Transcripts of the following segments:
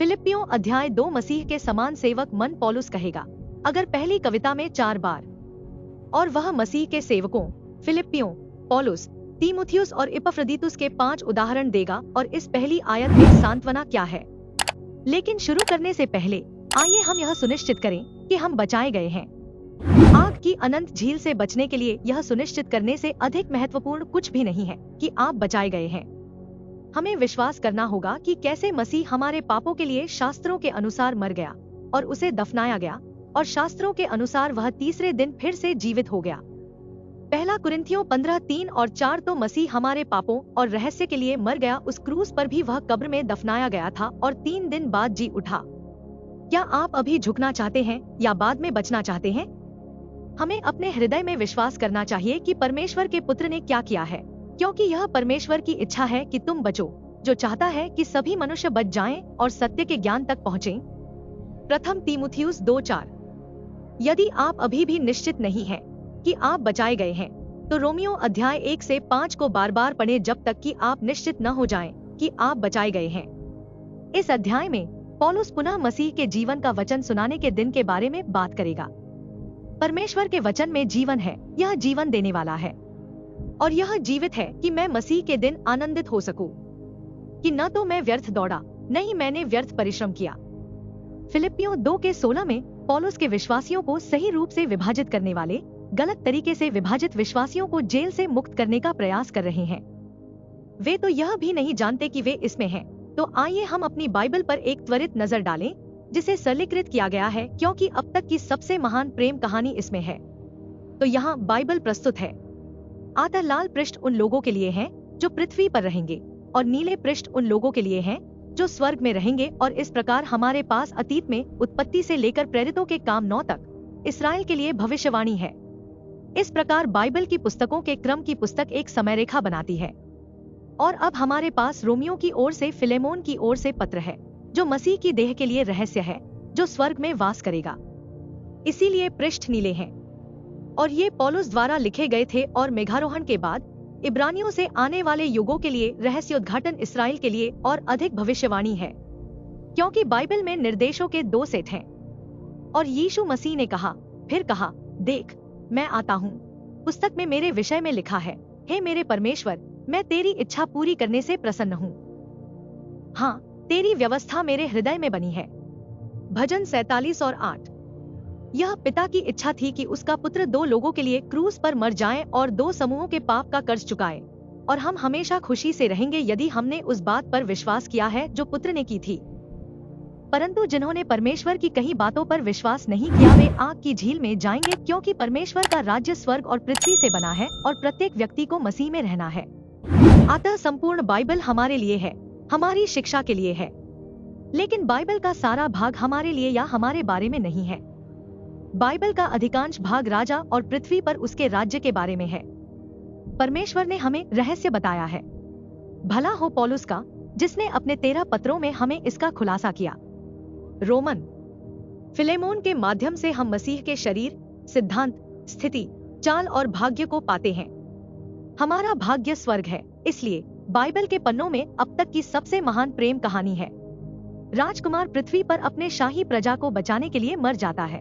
फिलिप्पियों अध्याय 2 मसीह के समान सेवक मन पौलुस कहेगा। अगर पहली कविता में 4 बार और वह मसीह के सेवकों फिलिप्पियों, पौलुस, तीमुथियुस और इपफ्रदीतुस के 5 उदाहरण देगा और इस पहली आयत में सांत्वना क्या है। लेकिन शुरू करने से पहले आइए हम यह सुनिश्चित करें कि हम बचाए गए हैं। आग की अनंत झील से बचने के लिए यह सुनिश्चित करने से अधिक महत्वपूर्ण कुछ भी नहीं है कि आप बचाए गए हैं। हमें विश्वास करना होगा कि कैसे मसीह हमारे पापों के लिए शास्त्रों के अनुसार मर गया और उसे दफनाया गया और शास्त्रों के अनुसार वह तीसरे दिन फिर से जीवित हो गया। पहला कुरिन्थियों 15:3 और 4 तो मसीह हमारे पापों और रहस्य के लिए मर गया, उस क्रूस पर भी वह कब्र में दफनाया गया था और 3 दिन बाद जी उठा। क्या आप अभी झुकना चाहते हैं या बाद में बचना चाहते हैं? हमें अपने हृदय में विश्वास करना चाहिए कि परमेश्वर के पुत्र ने क्या किया है, क्योंकि यह परमेश्वर की इच्छा है कि तुम बचो, जो चाहता है कि सभी मनुष्य बच जाएं और सत्य के ज्ञान तक पहुँचें। प्रथम तीमुथियुस 2:4। यदि आप अभी भी निश्चित नहीं हैं कि आप बचाए गए हैं, तो रोमियो अध्याय 1 से 5 को बार बार पढ़ें जब तक कि आप निश्चित न हो जाएं कि आप बचाए गए हैं। इस अध्याय में पौलुस पुनः मसीह के जीवन का वचन सुनाने के दिन के बारे में बात करेगा। परमेश्वर के वचन में जीवन है, यह जीवन देने वाला है और यह जीवित है कि मैं मसीह के दिन आनंदित हो सकूं, कि न तो मैं व्यर्थ दौड़ा, नहीं मैंने व्यर्थ परिश्रम किया। फिलिप्पियों 2:16 में पौलुस के विश्वासियों को सही रूप से विभाजित करने वाले, गलत तरीके से विभाजित विश्वासियों को जेल से मुक्त करने का प्रयास कर रहे हैं। वे तो यह भी नहीं जानते कि वे इसमें हैं। तो आइए हम अपनी बाइबल पर एक त्वरित नजर डालें, जिसे सरलीकृत किया गया है क्योंकि अब तक की सबसे महान प्रेम कहानी इसमें है। तो यहाँ बाइबल प्रस्तुत है। आधा लाल पृष्ठ उन लोगों के लिए हैं जो पृथ्वी पर रहेंगे और नीले पृष्ठ उन लोगों के लिए हैं जो स्वर्ग में रहेंगे। और इस प्रकार हमारे पास अतीत में उत्पत्ति से लेकर प्रेरितों के काम 9 तक इसराइल के लिए भविष्यवाणी है। इस प्रकार बाइबल की पुस्तकों के क्रम की पुस्तक एक समयरेखा बनाती है। और अब हमारे पास रोमियो की ओर से फिलेमोन की ओर से पत्र है, जो मसीह की देह के लिए रहस्य है, जो स्वर्ग में वास करेगा। इसीलिए पृष्ठ नीले हैं और ये पौलुस द्वारा लिखे गए थे और मेघारोहण के बाद इब्रानियों से आने वाले युगों के लिए रहस्योद्घाटन इसराइल के लिए और अधिक भविष्यवाणी है, क्योंकि बाइबल में निर्देशों के 2 सेट हैं। और यीशु मसीह ने कहा, फिर कहा, देख मैं आता हूँ। पुस्तक में मेरे विषय में लिखा है, हे मेरे परमेश्वर, मैं तेरी इच्छा पूरी करने से प्रसन्न हूँ। हाँ, तेरी व्यवस्था मेरे हृदय में बनी है। भजन 47 और 8। यह पिता की इच्छा थी कि उसका पुत्र 2 लोगों के लिए क्रूस पर मर जाए और 2 समूहों के पाप का कर्ज चुकाए, और हम हमेशा खुशी से रहेंगे यदि हमने उस बात पर विश्वास किया है जो पुत्र ने की थी। परंतु जिन्होंने परमेश्वर की कही बातों पर विश्वास नहीं किया, वे आग की झील में जाएंगे, क्योंकि परमेश्वर का राज्य स्वर्ग और पृथ्वी से बना है और प्रत्येक व्यक्ति को मसीह में रहना है। अतः संपूर्ण बाइबल हमारे लिए है, हमारी शिक्षा के लिए है। लेकिन बाइबल का सारा भाग हमारे लिए या हमारे बारे में नहीं है। बाइबल का अधिकांश भाग राजा और पृथ्वी पर उसके राज्य के बारे में है। परमेश्वर ने हमें रहस्य बताया है। भला हो पौलुस का, जिसने अपने 13 पत्रों में हमें इसका खुलासा किया। रोमन, फिलेमोन के माध्यम से हम मसीह के शरीर, सिद्धांत, स्थिति, चाल और भाग्य को पाते हैं। हमारा भाग्य स्वर्ग है। इसलिए बाइबल के पन्नों में अब तक की सबसे महान प्रेम कहानी है। राजकुमार पृथ्वी पर अपने शाही प्रजा को बचाने के लिए मर जाता है।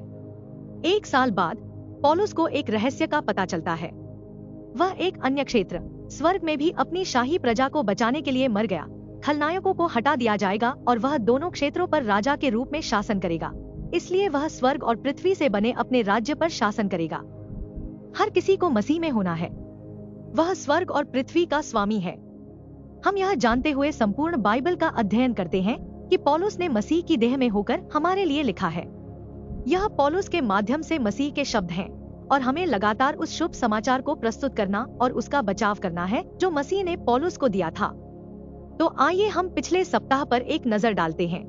1 साल बाद पौलुस को एक रहस्य का पता चलता है। वह एक अन्य क्षेत्र, स्वर्ग में भी अपनी शाही प्रजा को बचाने के लिए मर गया। खलनायकों को हटा दिया जाएगा और वह दोनों क्षेत्रों पर राजा के रूप में शासन करेगा। इसलिए वह स्वर्ग और पृथ्वी से बने अपने राज्य पर शासन करेगा। हर किसी को मसीह में होना है। वह स्वर्ग और पृथ्वी का स्वामी है। हम यह जानते हुए संपूर्ण बाइबल का अध्ययन करते हैं कि पौलुस ने मसीह की देह में होकर हमारे लिए लिखा है। यह पौलुस के माध्यम से मसीह के शब्द हैं और हमें लगातार उस शुभ समाचार को प्रस्तुत करना और उसका बचाव करना है जो मसीह ने पौलुस को दिया था। तो आइए हम पिछले सप्ताह पर एक नजर डालते हैं।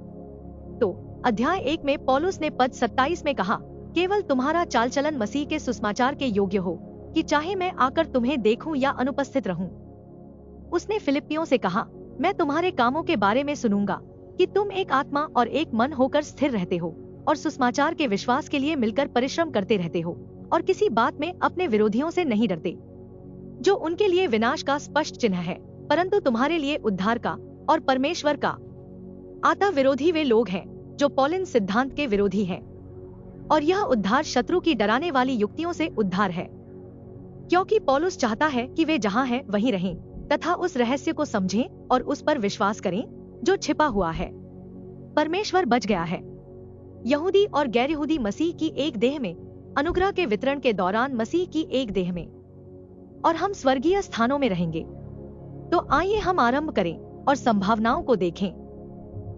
तो अध्याय 1 में पौलुस ने पद 27 में कहा, केवल तुम्हारा चाल चलन मसीह के सुसमाचार के योग्य हो, कि चाहे मैं आकर तुम्हें देखूं या अनुपस्थित रहूं। उसने फिलिप्पियों से कहा, मैं तुम्हारे कामों के बारे में सुनूंगा कि तुम एक आत्मा और एक मन होकर स्थिर रहते हो और सुसमाचार के विश्वास के लिए मिलकर परिश्रम करते रहते हो और किसी बात में अपने विरोधियों से नहीं डरते, जो उनके लिए विनाश का स्पष्ट चिन्ह है, परंतु तुम्हारे लिए उद्धार का और परमेश्वर का आता विरोधी वे लोग हैं जो पॉलिन सिद्धांत के विरोधी हैं, और यह उद्धार शत्रु की डराने वाली युक्तियों से उद्धार है, क्योंकि पौलुस चाहता है कि वे जहां हैं वहीं रहें तथा उस रहस्य को समझें और उस पर विश्वास करें जो छिपा हुआ है। परमेश्वर बच गया है। यहूदी और गैर यहूदी मसीह की एक देह में, अनुग्रह के वितरण के दौरान मसीह की एक देह में, और हम स्वर्गीय स्थानों में रहेंगे। तो आइए हम आरंभ करें और संभावनाओं को देखें।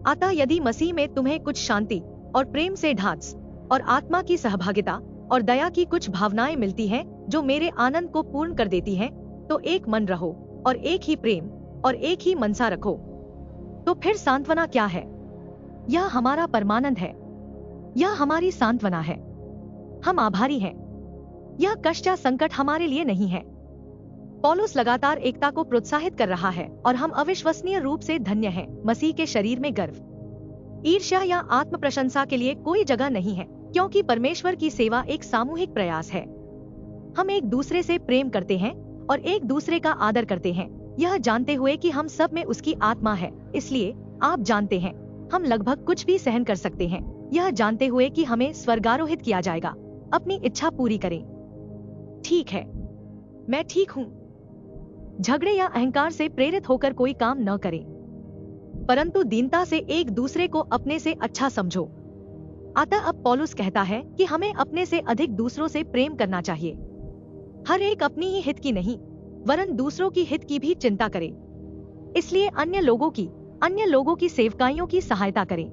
अतः यदि मसीह में तुम्हें कुछ शांति और प्रेम से ढांस और आत्मा की सहभागिता और दया की कुछ भावनाएं मिलती हैं जो मेरे आनंद को पूर्ण कर देती हैं, तो एक मन रहो और एक ही प्रेम और एक ही मनसा रखो। तो फिर सांत्वना क्या है? यह हमारा परमानंद है, यह हमारी सांत्वना है। हम आभारी हैं। यह कष्ट या संकट हमारे लिए नहीं है। पौलुस लगातार एकता को प्रोत्साहित कर रहा है और हम अविश्वसनीय रूप से धन्य हैं। मसीह के शरीर में गर्व, ईर्ष्या या आत्म प्रशंसा के लिए कोई जगह नहीं है, क्योंकि परमेश्वर की सेवा एक सामूहिक प्रयास है। हम एक दूसरे से प्रेम करते हैं और एक दूसरे का आदर करते हैं, यह जानते हुए कि हम सब में उसकी आत्मा है। इसलिए आप जानते हैं, हम लगभग कुछ भी सहन कर सकते हैं, यह जानते हुए कि हमें स्वर्गारोहित किया जाएगा। अपनी इच्छा पूरी करें। ठीक है, मैं ठीक हूँ। झगड़े या अहंकार से प्रेरित होकर कोई काम न करें, परंतु दीनता से एक दूसरे को अपने से अच्छा समझो। अतः अब पौलुस कहता है कि हमें अपने से अधिक दूसरों से प्रेम करना चाहिए। हर एक अपनी ही हित की नहीं, वरन दूसरों की हित की भी चिंता करे। इसलिए अन्य लोगों की सेवकाइयों की सहायता करें।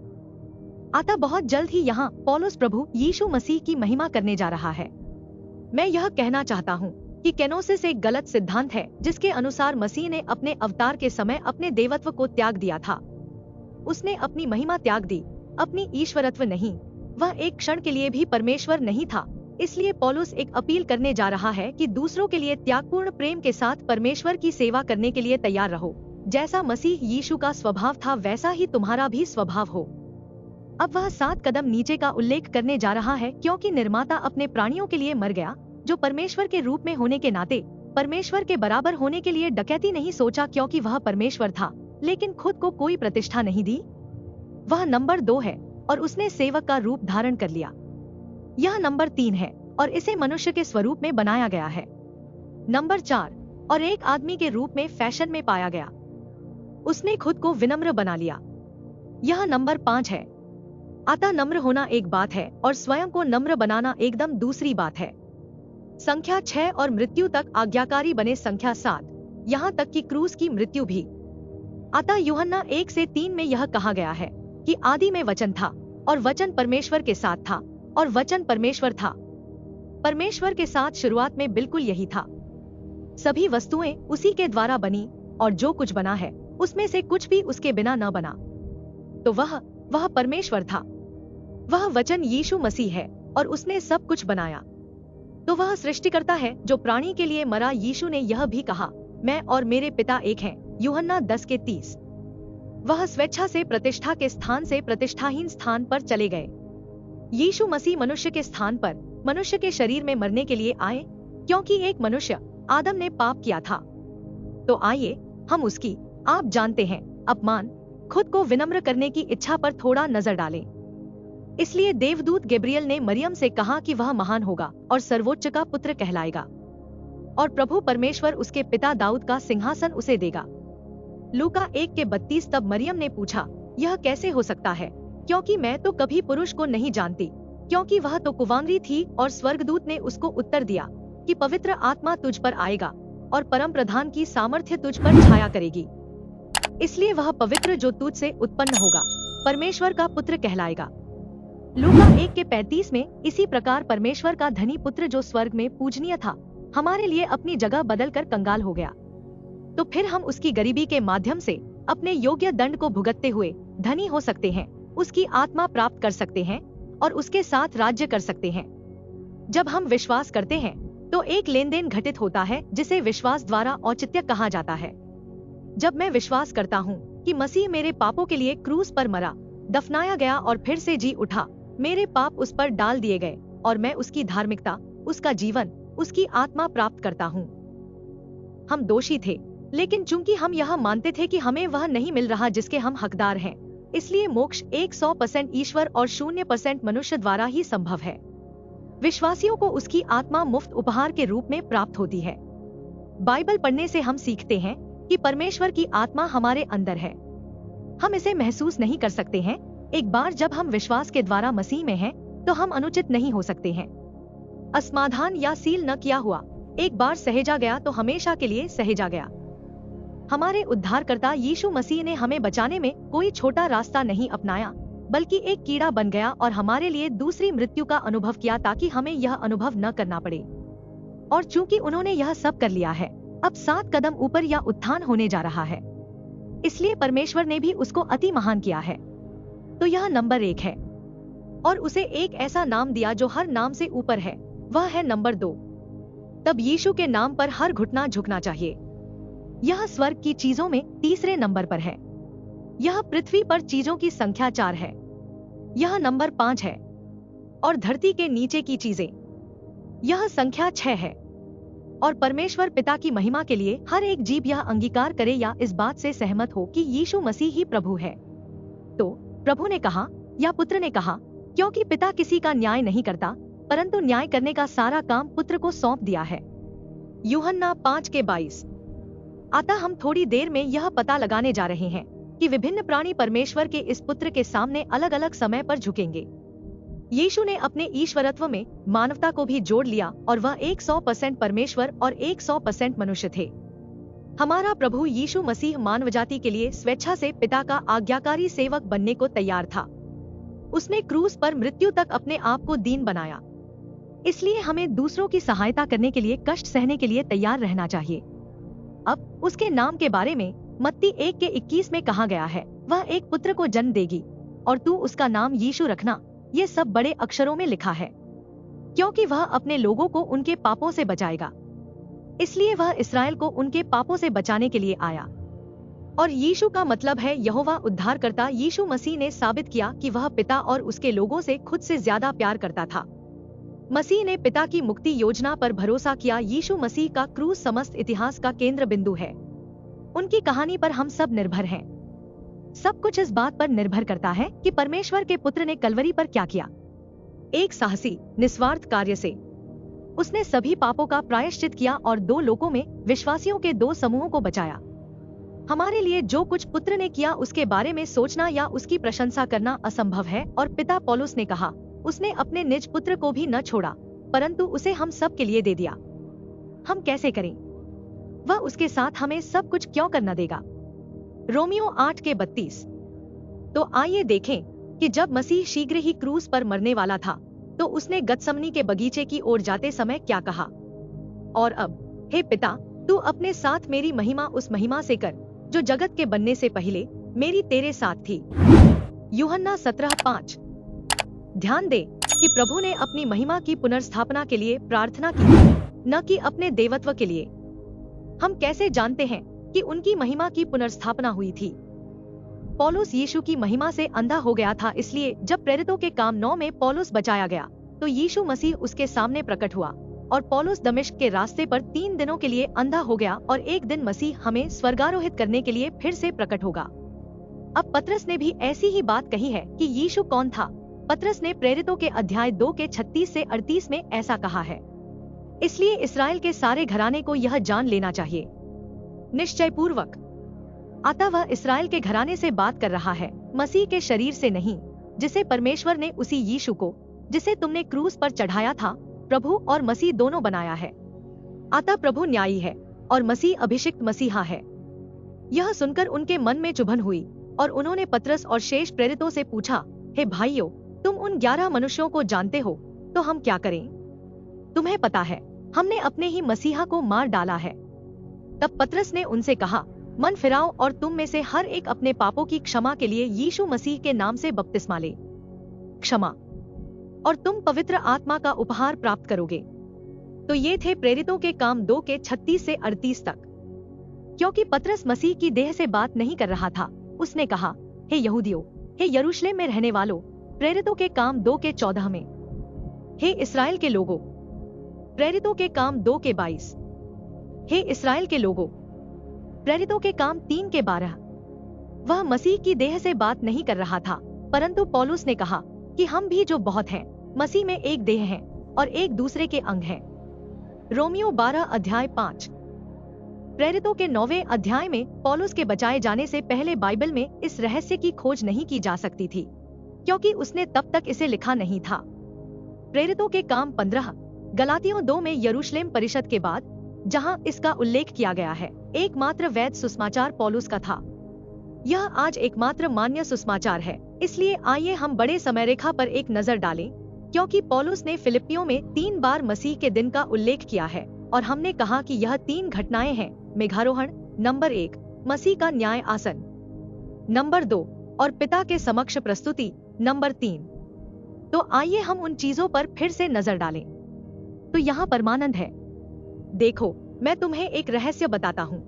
अतः बहुत जल्द ही यहाँ पौलुस प्रभु यीशु मसीह की महिमा करने जा रहा है। मैं यह कहना चाहता हूँ कि केनोसिस एक गलत सिद्धांत है, जिसके अनुसार मसीह ने अपने अवतार के समय अपने देवत्व को त्याग दिया था। उसने अपनी महिमा त्याग दी, अपनी ईश्वरत्व नहीं। वह एक क्षण के लिए भी परमेश्वर नहीं था। इसलिए पौलुस एक अपील करने जा रहा है कि दूसरों के लिए त्यागपूर्ण प्रेम के साथ परमेश्वर की सेवा करने के लिए तैयार रहो। जैसा मसीह यीशु का स्वभाव था, वैसा ही तुम्हारा भी स्वभाव हो। अब वह 7 कदम नीचे का उल्लेख करने जा रहा है, क्योंकि निर्माता अपने प्राणियों के लिए मर गया, जो परमेश्वर के रूप में होने के नाते परमेश्वर के बराबर होने के लिए डकैती नहीं सोचा, क्योंकि वह परमेश्वर था, लेकिन खुद को कोई प्रतिष्ठा नहीं दी। वह नंबर 2 है और उसने सेवक का रूप धारण कर लिया। यह नंबर 3 है और इसे मनुष्य के स्वरूप में बनाया गया है। नंबर 4, और एक आदमी के रूप में फैशन में पाया गया। उसने खुद को विनम्र बना लिया। यह नंबर 5 है। अतः नम्र होना एक बात है और स्वयं को नम्र बनाना एकदम दूसरी बात है। संख्या 6, और मृत्यु तक आज्ञाकारी बने। संख्या 7, यहाँ तक कि क्रूस की मृत्यु भी। अतः यूहन्ना 1 से 3 में यह कहा गया है कि आदि में वचन था और वचन परमेश्वर के साथ था और वचन परमेश्वर था। परमेश्वर के साथ शुरुआत में बिल्कुल यही था। सभी वस्तुएं उसी के द्वारा बनी और जो कुछ बना है उसमें से कुछ भी उसके बिना न बना। तो वह परमेश्वर था। वह वचन यीशु मसीह है और उसने सब कुछ बनाया। तो वह सृष्टिकर्ता है जो प्राणी के लिए मरा। यीशु ने यह भी कहा, मैं और मेरे पिता एक हैं, यूहन्ना 10 के 30। वह स्वेच्छा से प्रतिष्ठा के स्थान से प्रतिष्ठाहीन स्थान पर चले गए। यीशु मसीह मनुष्य के स्थान पर मनुष्य के शरीर में मरने के लिए आए, क्योंकि एक मनुष्य आदम ने पाप किया था। तो आइए हम उसकी, आप जानते हैं, अपमान, खुद को विनम्र करने की इच्छा पर थोड़ा नजर डालें। इसलिए देवदूत गैब्रियल ने मरियम से कहा कि वह महान होगा और सर्वोच्च का पुत्र कहलाएगा, और प्रभु परमेश्वर उसके पिता दाऊद का सिंहासन उसे देगा। लूका 1 के 32। तब मरियम ने पूछा, यह कैसे हो सकता है, क्योंकि मैं तो कभी पुरुष को नहीं जानती, क्योंकि वह तो कुंवारी थी। और स्वर्गदूत ने उसको उत्तर दिया कि पवित्र आत्मा तुझ पर आएगा और परम प्रधान की सामर्थ्य तुझ पर छाया करेगी। इसलिए वह पवित्र जो तुझ से उत्पन्न होगा परमेश्वर का पुत्र कहलाएगा। लूका 1 के 35 में इसी प्रकार परमेश्वर का धनी पुत्र जो स्वर्ग में पूजनीय था, हमारे लिए अपनी जगह बदलकर कंगाल हो गया। तो फिर हम उसकी गरीबी के माध्यम से अपने योग्य दंड को भुगतते हुए धनी हो सकते हैं, उसकी आत्मा प्राप्त कर सकते हैं और उसके साथ राज्य कर सकते हैं। जब हम विश्वास करते हैं तो एक लेन देन घटित होता है जिसे विश्वास द्वारा औचित्य कहा जाता है। जब मैं विश्वास करता हूँ कि मसीह मेरे पापों के लिए क्रूस पर मरा, दफनाया गया और फिर से जी उठा, मेरे पाप उस पर डाल दिए गए और मैं उसकी धार्मिकता, उसका जीवन, उसकी आत्मा प्राप्त करता हूँ। हम दोषी थे, लेकिन चूंकि हम यह मानते थे कि हमें वह नहीं मिल रहा जिसके हम हकदार हैं, इसलिए मोक्ष 100% ईश्वर और 0% मनुष्य द्वारा ही संभव है। विश्वासियों को उसकी आत्मा मुफ्त उपहार के रूप में प्राप्त होती है। बाइबल पढ़ने से हम सीखते हैं कि परमेश्वर की आत्मा हमारे अंदर है। हम इसे महसूस नहीं कर सकते हैं। एक बार जब हम विश्वास के द्वारा मसीह में हैं, तो हम अनुचित नहीं हो सकते हैं। असमाधान या सील न किया हुआ एक बार सहेजा गया तो हमेशा के लिए सहेजा गया। हमारे उद्धारकर्ता यीशु मसीह ने हमें बचाने में कोई छोटा रास्ता नहीं अपनाया, बल्कि एक कीड़ा बन गया और हमारे लिए दूसरी मृत्यु का अनुभव किया ताकि हमें यह अनुभव न करना पड़े। और चूंकि उन्होंने यह सब कर लिया है, अब 7 कदम ऊपर या उत्थान होने जा रहा है, इसलिए परमेश्वर ने भी उसको अति महान किया है। तो यह नंबर 1 है और उसे एक ऐसा नाम दिया जो हर नाम से ऊपर है, वह है नंबर 2। तब यीशु के नाम पर हर घुटना झुकना चाहिए। यह स्वर्ग की चीजों में तीसरे नंबर पर है। यह पृथ्वी पर चीजों की संख्या 4 है। यह नंबर 5 है। और धरती के नीचे की चीजें, यह संख्या 6 है। और परमेश्वर पिता की महिमा के लिए हर एक जीव यह अंगीकार करे या इस बात से सहमत हो कि यीशु मसीह ही प्रभु है। तो प्रभु ने कहा या पुत्र ने कहा, क्योंकि पिता किसी का न्याय नहीं करता, परंतु न्याय करने का सारा काम पुत्र को सौंप दिया है। यूहन्ना 5:22। अतः हम थोड़ी देर में यह पता लगाने जा रहे हैं कि विभिन्न प्राणी परमेश्वर के इस पुत्र के सामने अलग अलग समय पर झुकेंगे। यीशु ने अपने ईश्वरत्व में मानवता को भी जोड़ लिया और वह 100% परमेश्वर और 100% मनुष्य थे। हमारा प्रभु यीशु मसीह मानवजाति के लिए स्वेच्छा से पिता का आज्ञाकारी सेवक बनने को तैयार था। उसने क्रूस पर मृत्यु तक अपने आप को दीन बनाया। इसलिए हमें दूसरों की सहायता करने के लिए कष्ट सहने के लिए तैयार रहना चाहिए। अब उसके नाम के बारे में मत्ती 1:21 में कहा गया है, वह एक पुत्र को जन्म देगी और तू उसका नाम यीशु रखना। ये सब बड़े अक्षरों में लिखा है, क्योंकि वह अपने लोगों को उनके पापों से बचाएगा। इसलिए वह इस्राएल को उनके पापों से बचाने के लिए आया। और यीशु का मतलब है यहोवा उद्धारकर्ता। यीशु मसीह ने साबित किया कि वह पिता और उसके लोगों से खुद से ज्यादा प्यार करता था। मसीह ने पिता की मुक्ति योजना पर भरोसा किया। यीशु मसीह का क्रूस समस्त इतिहास का केंद्र बिंदु है। उनकी कहानी पर हम सब निर्भर हैं। सब कुछ इस बात पर निर्भर करता है कि परमेश्वर के पुत्र ने कलवरी पर क्या किया। एक साहसी निस्वार्थ कार्य से उसने सभी पापों का प्रायश्चित किया और 2 लोकों में विश्वासियों के 2 समूहों को बचाया। हमारे लिए जो कुछ पुत्र ने किया उसके बारे में सोचना या उसकी प्रशंसा करना असंभव है। और पिता पौलुस ने कहा, उसने अपने निज पुत्र को भी न छोड़ा, परंतु उसे हम सब के लिए दे दिया। हम कैसे करें? वह उसके साथ हमें सब कुछ क्यों करना देगा? रोमियो 8:32। तो आइए देखें कि जब मसीह शीघ्र ही क्रूस पर मरने वाला था, तो उसने गतसमनी के बगीचे की ओर जाते समय क्या कहा? और अब हे पिता, तू अपने साथ मेरी महिमा उस महिमा से कर जो जगत के बनने से पहले मेरी तेरे साथ थी। यूहन्ना 17:5। ध्यान दे कि प्रभु ने अपनी महिमा की पुनर्स्थापना के लिए प्रार्थना की, न कि अपने देवत्व के लिए। हम कैसे जानते हैं कि उनकी महिमा की पुनर्स्थापना हुई थी? पौलुस यीशु की महिमा से अंधा हो गया था, इसलिए जब प्रेरितों के काम 9 में पौलुस बचाया गया, तो यीशु मसीह उसके सामने प्रकट हुआ और पौलुस दमिश्क के रास्ते पर 3 दिनों के लिए अंधा हो गया और एक दिन मसीह हमें स्वर्गारोहित करने के लिए फिर से प्रकट होगा। अब पतरस ने भी ऐसी ही बात कही है कि यीशु कौन था। पतरस ने प्रेरितों के अध्याय 2:36 से 38 में ऐसा कहा है, इसलिए इस्राएल के सारे घराने को यह जान लेना चाहिए निश्चय पूर्वक। अतः वह इस्राएल के घराने से बात कर रहा है, मसीह के शरीर से नहीं, जिसे परमेश्वर ने उसी यीशु को जिसे तुमने क्रूस पर चढ़ाया था, प्रभु और मसीह दोनों बनाया है। अतः प्रभु न्यायी है और मसीह अभिषिक्त मसीहा है। यह सुनकर उनके मन में चुभन हुई और उन्होंने पतरस और शेष प्रेरितों से पूछा, हे भाइयों, तुम उन 11 मनुष्यों को जानते हो, तो हम क्या करें? तुम्हें पता है हमने अपने ही मसीहा को मार डाला है। तब पतरस ने उनसे कहा, मन फिराओ और तुम में से हर एक अपने पापों की क्षमा के लिए यीशु मसीह के नाम से बपतिस्मा ले, क्षमा, और तुम पवित्र आत्मा का उपहार प्राप्त करोगे। तो ये थे प्रेरितों के काम 2:36 से 38 तक। क्योंकि पतरस मसीह की देह से बात नहीं कर रहा था, उसने कहा, हे यहूदियों, हे यरूशलेम में रहने वालों, प्रेरितों के काम 2:14 में, हे इस्राएल के लोगों, प्रेरितों के काम 2:22, हे इस्राएल के लोगों, प्रेरितों के काम 3:12, वह मसीह की देह से बात नहीं कर रहा था, परंतु पौलुस ने कहा कि हम भी जो बहुत हैं, मसीह में एक देह हैं और एक दूसरे के अंग हैं। रोमियो 12 अध्याय 5। प्रेरितों के 9वें अध्याय में पौलुस के बचाए जाने से पहले बाइबल में इस रहस्य की खोज नहीं की जा सकती थी, क्योंकि उसने तब तक इसे लिखा नहीं था। प्रेरितों के काम 15, गलातियों 2 में यरूशलेम परिषद के बाद, जहां इसका उल्लेख किया गया है, एकमात्र वैध सुसमाचार पौलुस का था। यह आज एकमात्र मान्य सुसमाचार है। इसलिए आइए हम बड़े समय रेखा पर एक नजर डालें, क्योंकि पौलुस ने फिलिप्पियों में 3 बार मसीह के दिन का उल्लेख किया है और हमने कहा कि यह 3 घटनाएं हैं। मेघारोहण नंबर 1, मसीह का न्याय आसन नंबर 2 और पिता के समक्ष प्रस्तुति नंबर 3। तो आइए हम उन चीजों पर फिर से नजर डालें। तो यहाँ परमानंद है। देखो, मैं तुम्हें एक रहस्य बताता हूँ।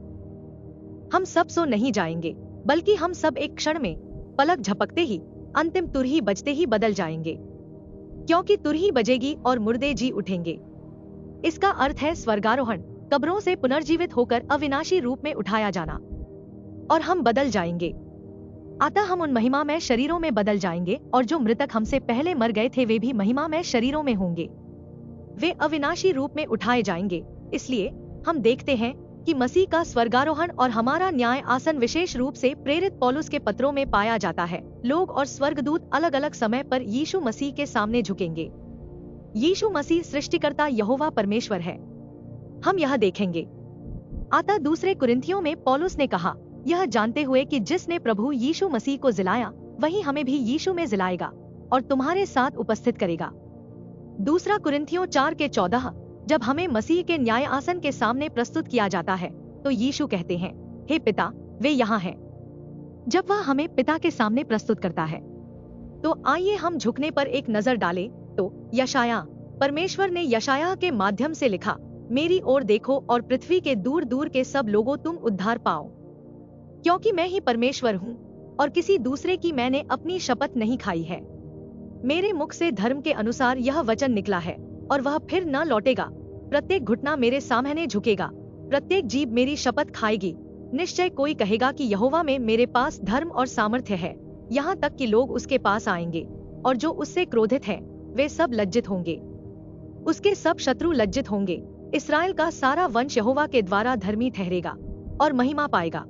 हम सब सो नहीं जाएंगे, बल्कि हम सब एक क्षण में, पलक झपकते ही, अंतिम तुरही बजते ही बदल जाएंगे, क्योंकि तुरही बजेगी और मुर्दे जी उठेंगे। इसका अर्थ है स्वर्गारोहण, कब्रों से पुनर्जीवित होकर अविनाशी रूप में उठाया जाना, और हम बदल जाएंगे। अतः हम उन महिमामय शरीरों में बदल जाएंगे, और जो मृतक हमसे पहले मर गए थे वे भी महिमामय शरीरों में होंगे। वे अविनाशी रूप में उठाए जाएंगे। इसलिए हम देखते हैं कि मसीह का स्वर्गारोहण और हमारा न्याय आसन विशेष रूप से प्रेरित पौलुस के पत्रों में पाया जाता है। लोग और स्वर्गदूत अलग अलग समय पर यीशु मसीह के सामने झुकेंगे। यीशु मसीह सृष्टिकर्ता यहोवा परमेश्वर है। हम यह देखेंगे। अतः दूसरे कुरिन्थियों में पौलुस ने कहा, यह जानते हुए कि जिसने प्रभु यीशु मसीह को जिलाया, वही हमें भी यीशु में जिलाएगा और तुम्हारे साथ उपस्थित करेगा। दूसरा कुरिन्थियों 4 के 14, जब हमें मसीह के न्याय आसन के सामने प्रस्तुत किया जाता है, तो यीशु कहते हैं, हे पिता, वे यहाँ हैं। जब वह हमें पिता के सामने प्रस्तुत करता है, तो आइए हम झुकने पर एक नजर डालें। तो यशायाह, परमेश्वर ने यशायाह के माध्यम से लिखा, मेरी ओर देखो और पृथ्वी के दूर दूर के सब लोगों तुम उद्धार पाओ, क्योंकि मैं ही परमेश्वर हूँ और किसी दूसरे की मैंने अपनी शपथ नहीं खाई है। मेरे मुख से धर्म के अनुसार यह वचन निकला है और वह फिर न लौटेगा। प्रत्येक घुटना मेरे सामने झुकेगा, प्रत्येक जीभ मेरी शपथ खाएगी। निश्चय कोई कहेगा कि यहोवा में मेरे पास धर्म और सामर्थ्य है, यहाँ तक कि लोग उसके पास आएंगे और जो उससे क्रोधित है वे सब लज्जित होंगे। उसके सब शत्रु लज्जित होंगे। इस्राएल का सारा वंश यहोवा के द्वारा धर्मी ठहरेगा और महिमा पाएगा।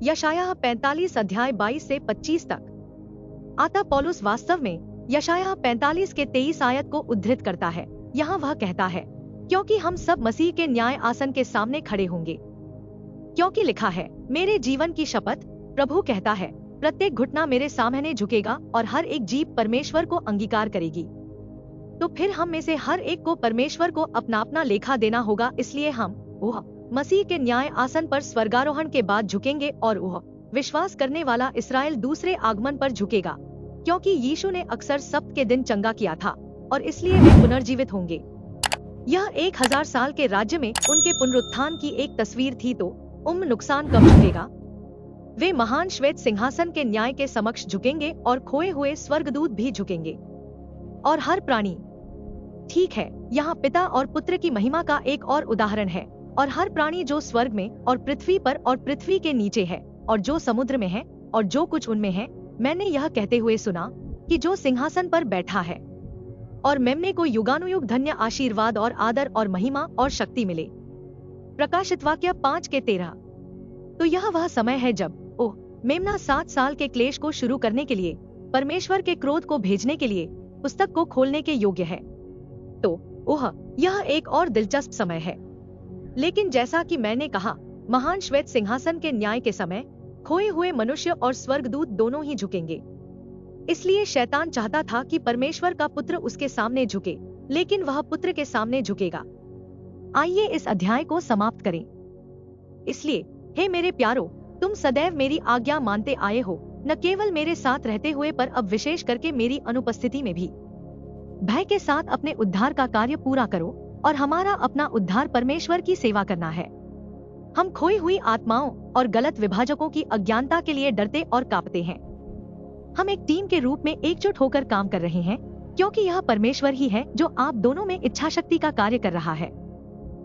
यशायाह 45 अध्याय 22 से 25 तक। अतः पौलुस वास्तव में यशायाह 45 के 23 आयत को उद्धृत करता है। यहाँ वह कहता है, क्योंकि हम सब मसीह के न्याय आसन के सामने खड़े होंगे। क्योंकि लिखा है, मेरे जीवन की शपथ, प्रभु कहता है, प्रत्येक घुटना मेरे सामने झुकेगा और हर एक जीभ परमेश्वर को अंगीकार करेगी। तो फिर हम में से हर एक को परमेश्वर को अपना अपना लेखा देना होगा। इसलिए हम वह मसीह के न्याय आसन पर स्वर्गारोहण के बाद झुकेंगे और वह विश्वास करने वाला इस्राएल दूसरे आगमन पर झुकेगा, क्योंकि यीशु ने अक्सर सब्त के दिन चंगा किया था और इसलिए वे पुनर्जीवित होंगे। यह 1000 साल के राज्य में उनके पुनरुत्थान की एक तस्वीर थी। तो नुकसान कब झुकेगा? वे महान श्वेत सिंहासन के न्याय के समक्ष झुकेंगे और खोए हुए स्वर्गदूत भी झुकेंगे और हर प्राणी। ठीक है, यहाँ पिता और पुत्र की महिमा का एक और उदाहरण है। और हर प्राणी जो स्वर्ग में और पृथ्वी पर और पृथ्वी के नीचे है और जो समुद्र में है और जो कुछ उनमें है, मैंने यह कहते हुए सुना कि जो सिंहासन पर बैठा है और मेमने को युगानुयुग धन्य आशीर्वाद और आदर और महिमा और शक्ति मिले। प्रकाशित वाक्य 5 के 13। तो यह वह समय है जब मेमना 7 साल के क्लेश को शुरू करने के लिए, परमेश्वर के क्रोध को भेजने के लिए पुस्तक को खोलने के योग्य है। तो यह एक और दिलचस्प समय है। लेकिन जैसा कि मैंने कहा, महान श्वेत सिंहासन के न्याय के समय खोए हुए मनुष्य और स्वर्गदूत दोनों ही झुकेंगे। इसलिए शैतान चाहता था कि परमेश्वर का पुत्र उसके सामने झुके, लेकिन वह पुत्र के सामने झुकेगा। आइए इस अध्याय को समाप्त करें। इसलिए हे मेरे प्यारो, तुम सदैव मेरी आज्ञा मानते आए हो, न केवल मेरे साथ रहते हुए पर अब विशेष करके मेरी अनुपस्थिति में भी। भय के साथ अपने उद्धार का कार्य पूरा करो और हमारा अपना उद्धार परमेश्वर की सेवा करना है। हम खोई हुई आत्माओं और गलत विभाजकों की अज्ञानता के लिए डरते और कांपते हैं। हम एक टीम के रूप में एकजुट होकर काम कर रहे हैं, क्योंकि यह परमेश्वर ही है जो आप दोनों में इच्छा शक्ति का कार्य कर रहा है।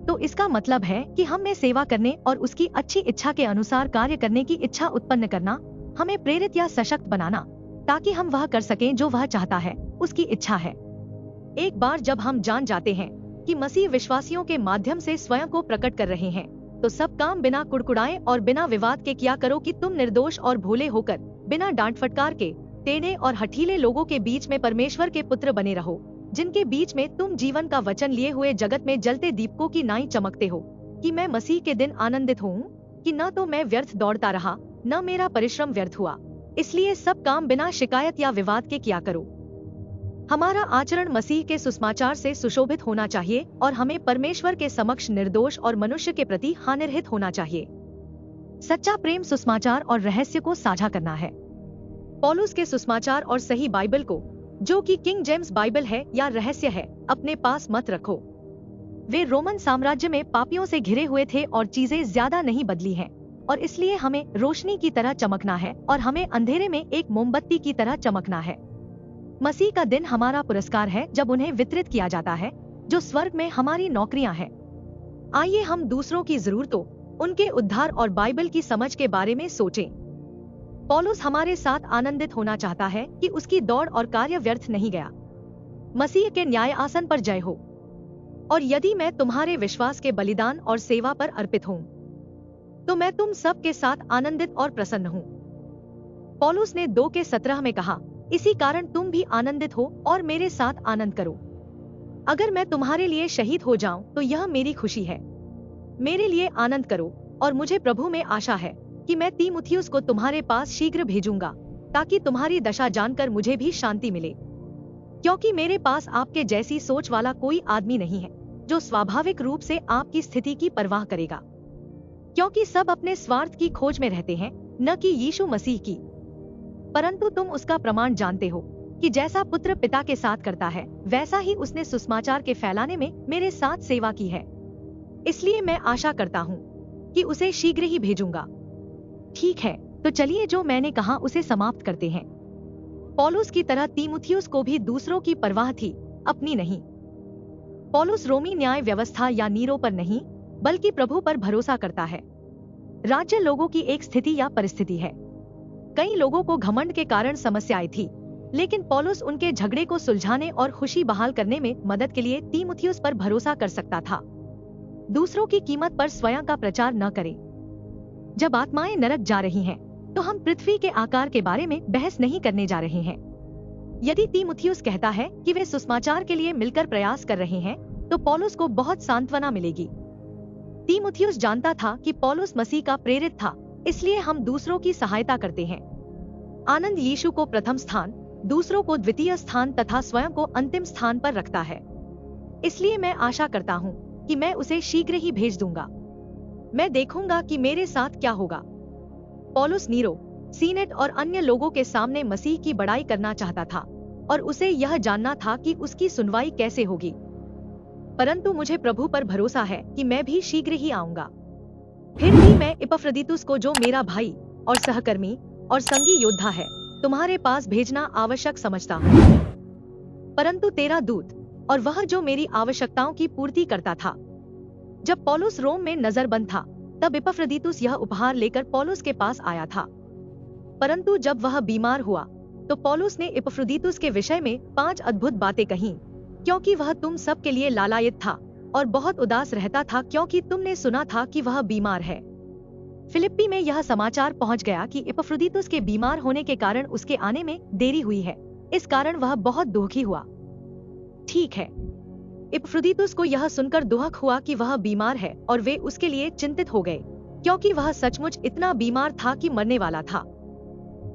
तो इसका मतलब है कि हम में सेवा करने और उसकी अच्छी इच्छा के अनुसार कार्य करने की इच्छा उत्पन्न करना हमें प्रेरित या सशक्त बनाना, ताकि हम वह कर सकें जो वह चाहता है, उसकी इच्छा है। एक बार जब हम जान जाते हैं कि मसीह विश्वासियों के माध्यम से स्वयं को प्रकट कर रहे हैं, तो सब काम बिना कुड़कुड़ाए और बिना विवाद के किया करो कि तुम निर्दोष और भोले होकर बिना डांट फटकार के टेढ़े और हठीले लोगों के बीच में परमेश्वर के पुत्र बने रहो, जिनके बीच में तुम जीवन का वचन लिए हुए जगत में जलते दीपकों की नाई चमकते हो। कि मैं मसीह के दिन आनंदित हूँ कि न तो मैं व्यर्थ दौड़ता रहा, न मेरा परिश्रम व्यर्थ हुआ। इसलिए सब काम बिना शिकायत या विवाद के किया करो। हमारा आचरण मसीह के सुसमाचार से सुशोभित होना चाहिए और हमें परमेश्वर के समक्ष निर्दोष और मनुष्य के प्रति हानिरहित होना चाहिए। सच्चा प्रेम सुसमाचार और रहस्य को साझा करना है। पौलुस के सुसमाचार और सही बाइबल को, जो कि किंग जेम्स बाइबल है या रहस्य है, अपने पास मत रखो। वे रोमन साम्राज्य में पापियों से घिरे हुए थे और चीजें ज्यादा नहीं बदली हैं, और इसलिए हमें रोशनी की तरह चमकना है और हमें अंधेरे में एक मोमबत्ती की तरह चमकना है। मसीह का दिन हमारा पुरस्कार है जब उन्हें वितरित किया जाता है, जो स्वर्ग में हमारी नौकरियां हैं। आइए हम दूसरों की जरूरतों, उनके उद्धार और बाइबल की समझ के बारे में सोचें। पौलुस हमारे साथ आनंदित होना चाहता है कि उसकी दौड़ और कार्य व्यर्थ नहीं गया। मसीह के न्याय आसन पर जय हो। और यदि मैं तुम्हारे विश्वास के बलिदान और सेवा पर अर्पित हूँ, तो मैं तुम सब के साथ आनंदित और प्रसन्न हूँ। पौलुस ने 2:17 में कहा, इसी कारण तुम भी आनंदित हो और मेरे साथ आनंद करो। अगर मैं तुम्हारे लिए शहीद हो जाऊं तो यह मेरी खुशी है। मेरे लिए आनंद करो, और मुझे प्रभु में आशा है कि मैं तीमुथियुस को तुम्हारे पास शीघ्र भेजूंगा, ताकि तुम्हारी दशा जानकर मुझे भी शांति मिले। क्योंकि मेरे पास आपके जैसी सोच वाला कोई आदमी नहीं है जो स्वाभाविक रूप से आपकी स्थिति की परवाह करेगा, क्योंकि सब अपने स्वार्थ की खोज में रहते हैं, न कि यीशु मसीह की। परंतु तुम उसका प्रमाण जानते हो कि जैसा पुत्र पिता के साथ करता है, वैसा ही उसने सुसमाचार के फैलाने में मेरे साथ सेवा की है। इसलिए मैं आशा करता हूँ कि उसे शीघ्र ही भेजूंगा। ठीक है, तो चलिए जो मैंने कहा उसे समाप्त करते हैं। पौलुस की तरह तीमुथियुस को भी दूसरों की परवाह थी, अपनी नहीं। पौलुस रोमी न्याय व्यवस्था या नीरो पर नहीं, बल्कि प्रभु पर भरोसा करता है। राज्य लोगों की एक स्थिति या परिस्थिति है। कई लोगों को घमंड के कारण समस्याएं थी, लेकिन पौलुस उनके झगड़े को सुलझाने और खुशी बहाल करने में मदद के लिए तीमुथियुस पर भरोसा कर सकता था। दूसरों की कीमत पर स्वयं का प्रचार न करें। जब आत्माएं नरक जा रही हैं, तो हम पृथ्वी के आकार के बारे में बहस नहीं करने जा रहे हैं। यदि तीमुथियुस कहता है कि वे सुसमाचार के लिए मिलकर प्रयास कर रहे हैं, तो पौलुस को बहुत सांत्वना मिलेगी। तीमुथियुस जानता था कि पौलुस मसीह का प्रेरित था, इसलिए हम दूसरों की सहायता करते हैं। आनंद यीशु को प्रथम स्थान, दूसरों को द्वितीय स्थान तथा स्वयं को अंतिम स्थान पर रखता है। इसलिए मैं आशा करता हूँ कि मैं उसे शीघ्र ही भेज दूंगा। मैं देखूंगा कि मेरे साथ क्या होगा। पौलुस नीरो, सीनेट और अन्य लोगों के सामने मसीह की बड़ाई करना चाहता था, और उसे यह जानना था कि उसकी सुनवाई कैसे होगी। परंतु मुझे प्रभु पर भरोसा है कि मैं भी शीघ्र ही आऊंगा। फिर भी मैं इपफ्रदीतुस को, जो मेरा भाई और सहकर्मी और संगी योद्धा है, तुम्हारे पास भेजना आवश्यक समझता हूँ। परंतु तेरा दूत, और वह जो मेरी आवश्यकताओं की पूर्ति करता था। जब पौलुस रोम में नजरबंद था, तब इपफ्रदीतुस यह उपहार लेकर पौलुस के पास आया था। परंतु जब वह बीमार हुआ, तो पौलुस ने इपफ्रदीतुस के विषय में 5 अद्भुत बातें कहीं, क्योंकि वह तुम सब के लिए लालायित था और बहुत उदास रहता था, क्योंकि तुमने सुना था कि वह बीमार है। फिलिप्पी में यह समाचार पहुंच गया कि इपफ्रदीतुस के बीमार होने के कारण उसके आने में देरी हुई है। इस कारण वह बहुत दुखी हुआ। ठीक है, इपफ्रदीतुस को यह सुनकर दुख हुआ कि वह बीमार है, और वे उसके लिए चिंतित हो गए, क्योंकि वह सचमुच इतना बीमार था कि मरने वाला था।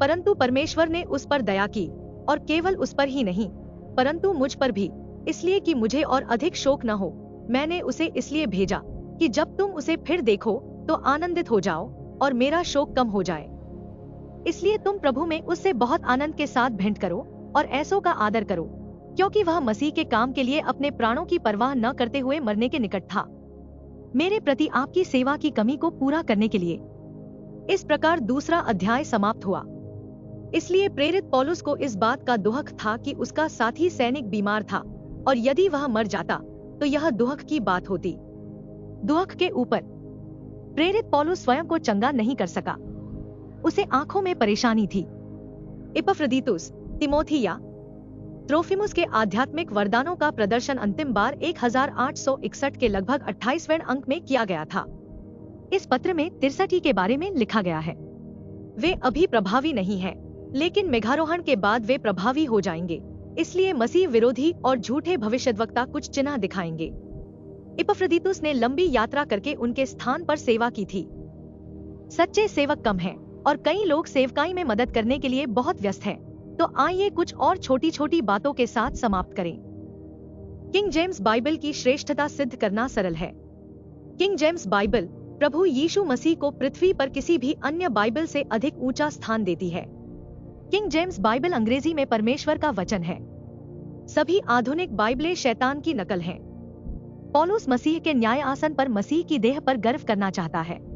परंतु परमेश्वर ने उस पर दया की, और केवल उस पर ही नहीं, परंतु मुझ पर भी, इसलिए कि मुझे और अधिक शोक न हो। मैंने उसे इसलिए भेजा कि जब तुम उसे फिर देखो तो आनंदित हो जाओ और मेरा शोक कम हो जाए। इसलिए तुम प्रभु में उससे बहुत आनंद के साथ भेंट करो और ऐसों का आदर करो, क्योंकि वह मसीह के काम के लिए अपने प्राणों की परवाह न करते हुए मरने के निकट था, मेरे प्रति आपकी सेवा की कमी को पूरा करने के लिए। इस प्रकार दूसरा अध्याय समाप्त हुआ। इसलिए प्रेरित पौलुस को इस बात का दुख था कि उसका साथी सैनिक बीमार था, और यदि वह मर जाता तो यह दुख की बात होती। दुख के ऊपर प्रेरित पौलुस स्वयं को चंगा नहीं कर सका। उसे आंखों में परेशानी थी। इपफ्रदीतुस, तिमोथी या त्रोफिमुस के आध्यात्मिक वरदानों का प्रदर्शन अंतिम बार 1861 के लगभग 28वें अंक में किया गया था। इस पत्र में 63 के बारे में लिखा गया है। वे अभी प्रभावी नहीं हैं, लेकिन मेघारोहण के बाद वे प्रभावी हो जाएंगे, इसलिए मसीह विरोधी और झूठे भविष्यद्वक्ता कुछ चिन्ह दिखाएंगे। इपफ्रदीतुस ने लंबी यात्रा करके उनके स्थान पर सेवा की थी। सच्चे सेवक कम हैं और कई लोग सेवकाई में मदद करने के लिए बहुत व्यस्त हैं। तो आइए कुछ और छोटी छोटी बातों के साथ समाप्त करें। किंग जेम्स बाइबल की श्रेष्ठता सिद्ध करना सरल है। किंग जेम्स बाइबल प्रभु यीशु मसीह को पृथ्वी पर किसी भी अन्य बाइबल से अधिक ऊंचा स्थान देती है। किंग जेम्स बाइबल अंग्रेजी में परमेश्वर का वचन है। सभी आधुनिक बाइबलें शैतान की नकल हैं। पौलुस मसीह के न्याय आसन पर मसीह की देह पर गर्व करना चाहता है।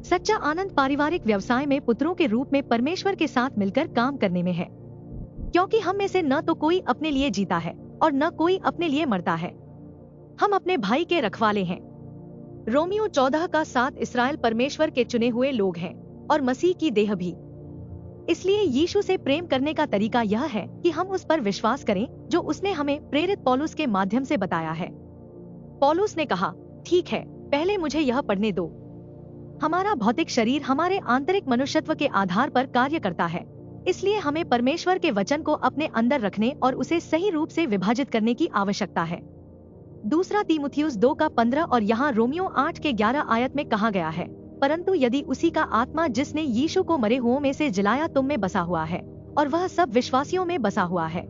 सच्चा आनंद पारिवारिक व्यवसाय में पुत्रों के रूप में परमेश्वर के साथ मिलकर काम करने में है, क्योंकि हम में से न तो कोई अपने लिए जीता है और न कोई अपने लिए मरता है। हम अपने भाई के रखवाले हैं। रोमियो 14:7 इसराइल परमेश्वर के चुने हुए लोग हैं और मसीह की देह भी। इसलिए यीशु से प्रेम करने का तरीका यह है कि हम उस पर विश्वास करें जो उसने हमें प्रेरित पौलुस के माध्यम से बताया है। पौलुस ने कहा, ठीक है, पहले मुझे यह पढ़ने दो। हमारा भौतिक शरीर हमारे आंतरिक मनुष्यत्व के आधार पर कार्य करता है, इसलिए हमें परमेश्वर के वचन को अपने अंदर रखने और उसे सही रूप से विभाजित करने की आवश्यकता है। दूसरा तीमुथियुस 2:15 और यहाँ रोमियो 8:11 आयत में कहा गया है, परंतु यदि उसी का आत्मा जिसने यीशु को मरे हुओं में से जिलाया तुम में बसा हुआ है और वह सब विश्वासियों में बसा हुआ है,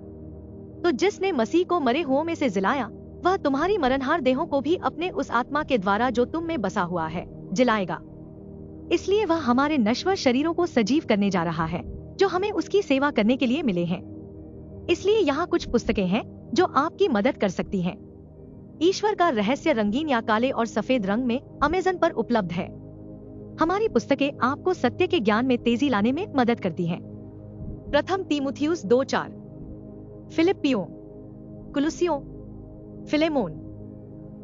तो जिसने मसीह को मरे हुओं में से जिलाया वह तुम्हारी मरणहार देहों को भी अपने उस आत्मा के द्वारा जो तुम में बसा हुआ है जिलाएगा। इसलिए वह हमारे नश्वर शरीरों को सजीव करने जा रहा है जो हमें उसकी सेवा करने के लिए मिले हैं। इसलिए यहाँ कुछ पुस्तकें हैं जो आपकी मदद कर सकती हैं। ईश्वर का रहस्य रंगीन या काले और सफेद रंग में अमेज़न पर उपलब्ध है। हमारी पुस्तकें आपको सत्य के ज्ञान में तेजी लाने में मदद करती हैं। प्रथम तीमुथियुस 2:4, फिलिप्पियों, कुलुसियों, फिलेमोन,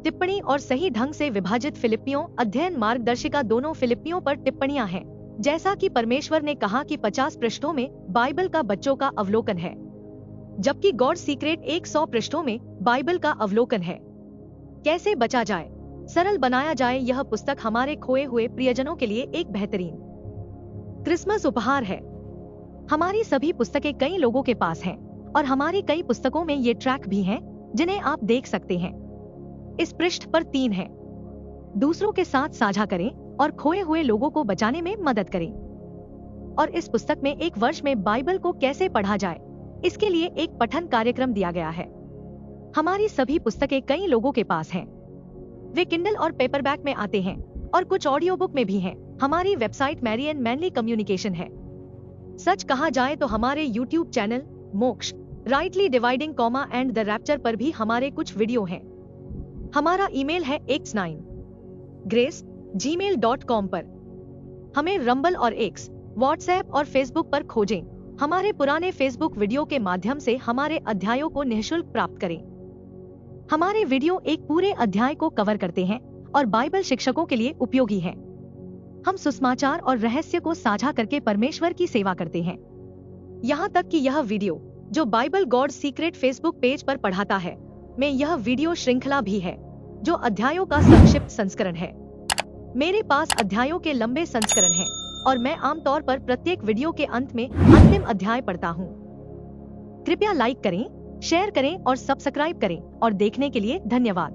टिप्पणी और सही ढंग से विभाजित फिलिप्पियों अध्ययन मार्गदर्शिका दोनों फिलिप्पियों पर टिप्पणियां हैं। जैसा कि परमेश्वर ने कहा कि 50 पृष्ठों में बाइबल का बच्चों का अवलोकन है, जबकि गॉड सीक्रेट 100 पृष्ठों में बाइबल का अवलोकन है। कैसे बचा जाए, सरल बनाया जाए, यह पुस्तक हमारे खोए हुए प्रियजनों के लिए एक बेहतरीन क्रिसमस उपहार है। हमारी सभी पुस्तकें कई लोगों के पास हैं और हमारी कई पुस्तकों में ये ट्रैक भी हैं जिन्हें आप देख सकते हैं। इस पृष्ठ पर 3 हैं। दूसरों के साथ साझा करें और खोए हुए लोगों को बचाने में मदद करें। और इस पुस्तक में एक वर्ष में बाइबल को कैसे पढ़ा जाए, इसके लिए एक पठन कार्यक्रम दिया गया है। हमारी सभी पुस्तकें कई लोगों के पास हैं। वे किंडल और पेपरबैक में आते हैं और कुछ ऑडियो बुक में भी हैं। हमारी website Mary and Manly communication है। सच कहा जाए तो हमारे YouTube channel Moksha, rightly dividing comma and the rapture पर भी हमारे कुछ वीडियो हैं। हमारा ईमेल है x9grace@gmail.com पर। हमें रंबल और एक्स, व्हाट्सएप और फेसबुक पर खोजें। हमारे पुराने फेसबुक वीडियो के माध्यम से हमारे अध्यायों को निःशुल्क प्राप्त करें। हमारे वीडियो एक पूरे अध्याय को कवर करते हैं और बाइबल शिक्षकों के लिए उपयोगी हैं। हम सुसमाचार और रहस्य को साझा करके परमेश्वर की सेवा करते हैं। यहाँ तक कि यह वीडियो जो Bible God secret Facebook page पर पढ़ाता है में यह वीडियो श्रृंखला भी है जो अध्यायों का संक्षिप्त संस्करण है। मेरे पास अध्यायों के लंबे संस्करण हैं और मैं आमतौर पर प्रत्येक वीडियो के अंत में अंतिम अध्याय पढ़ता हूँ। कृपया लाइक करें, शेयर करें और सब्सक्राइब करें और देखने के लिए धन्यवाद।